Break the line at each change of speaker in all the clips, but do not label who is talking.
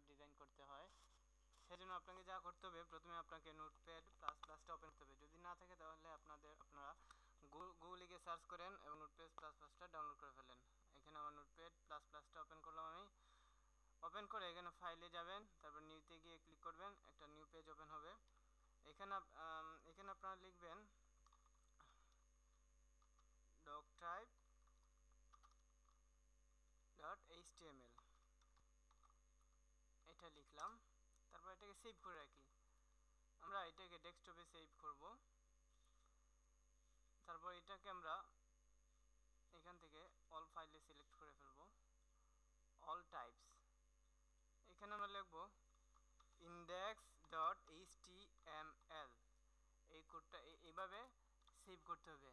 Design করতে হয়। সেজন্য আপনাকে যা করতে হবে, প্রথমে আপনাকে নোটপ্যাড প্লাস প্লাসটা ওপেন করতে হবে। যদি না থাকে তাহলে আপনারা গুগলে গিয়ে সার্চ করেন এবং নোটপ্যাড প্লাস প্লাসটা ডাউনলোড করে ফেলেন। এখানে আমার নোটপ্যাড প্লাস প্লাসটা ওপেন করলাম আমি। ওপেন করে এখানে ফাইলে যাবেন, তারপর নিউতে গিয়ে ক্লিক করবেন, একটা নিউ পেজ ওপেন হবে। এখানে আপনারা লিখবেন doctype.html, এটা লিখলাম। তারপর এটাকে সেভ করে রাখি। আমরা এটাকে ডেস্কটপে সেভ করব। তারপর এটাকে আমরা এখান থেকে অল ফাইলে সিলেক্ট করে ফেলব, অল টাইপস। এখানে আমরা লিখব index.html। এই কোডটা এইভাবে সেভ করতে হবে।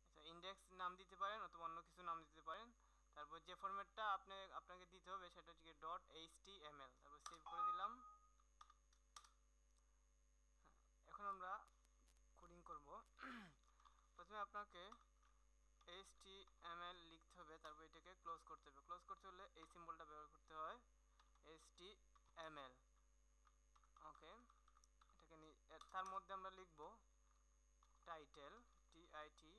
আচ্ছা, ইন্ডেক্স নাম দিতে পারেন অথবা অন্য কিছু নাম দিতে পারেন। তারপর যে ফরম্যাটটা আপনাকে দিতে হবে সেটা হচ্ছে .html। তারপর সেভ করে দিলাম। এখন আমরা কোডিং করব। প্রথমে আপনাকে HTML লিখতে হবে, তারপর এটাকে ক্লোজ করতে হবে। ক্লোজ করতে হলে এই সিম্বলটা ব্যবহার করতে হয়, HTML। ওকে, এটাকে তার মধ্যে আমরা লিখব টাইটেল, TITLE।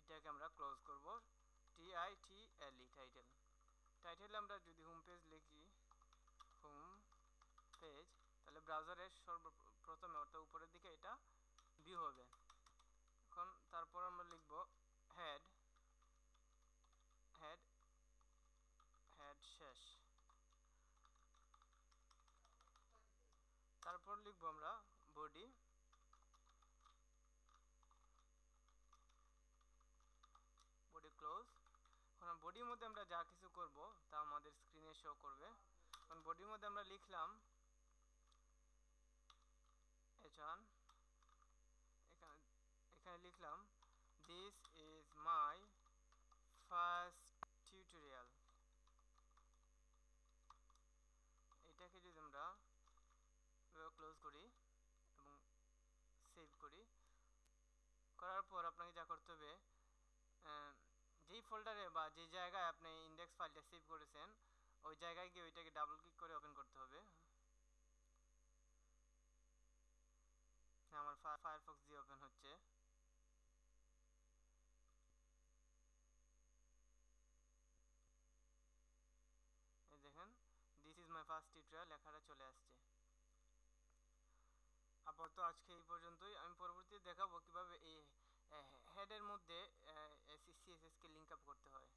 এটাকে আমরা ক্লোজ করব, TITLE, টাইটেল। টাইটেলে আমরা যদি হোম পেজ লিখি, হোম পেজ, তাহলে ব্রাউজারের সর্বপ্রথমে অর্থাৎ উপরের দিকে এটা ভিউ হবে। এখন তারপর আমরা লিখব হেড, হেড, হেড শেষ। তারপর লিখব আমরা বডি, বডি ক্লোজ। এখন বডির মধ্যে আমরা যা কিছু করব তা আমাদের স্ক্রিনে শো করবে। এখন বডির মধ্যে আমরা লিখলাম H1, এখানে লিখলাম this is my first tutorial. এটাকে যদি আমরা ক্লোজ করি এবং সেভ করি, করার পর আপনাকে যা করতে হবে, যেই ফোল্ডারে বা যে জায়গায় আপনি ইন্ডেক্স ফাইলটা সেভ করেছেন ওই জায়গায় গিয়ে ওইটাকে ডাবল ক্লিক করে ওপেন করতে হবে। আমার ফায়ারফক্স দিয়ে ওপেন হচ্ছে। এই দেখেন this is my first tutorial লেখাটা চলে আসছে। আপাতত আজকে এই পর্যন্তই। আমি পরবর্তীতে দেখাবো কিভাবে এই হেডের মধ্যে CSS কে লিঙ্ক আপ করতে হয়।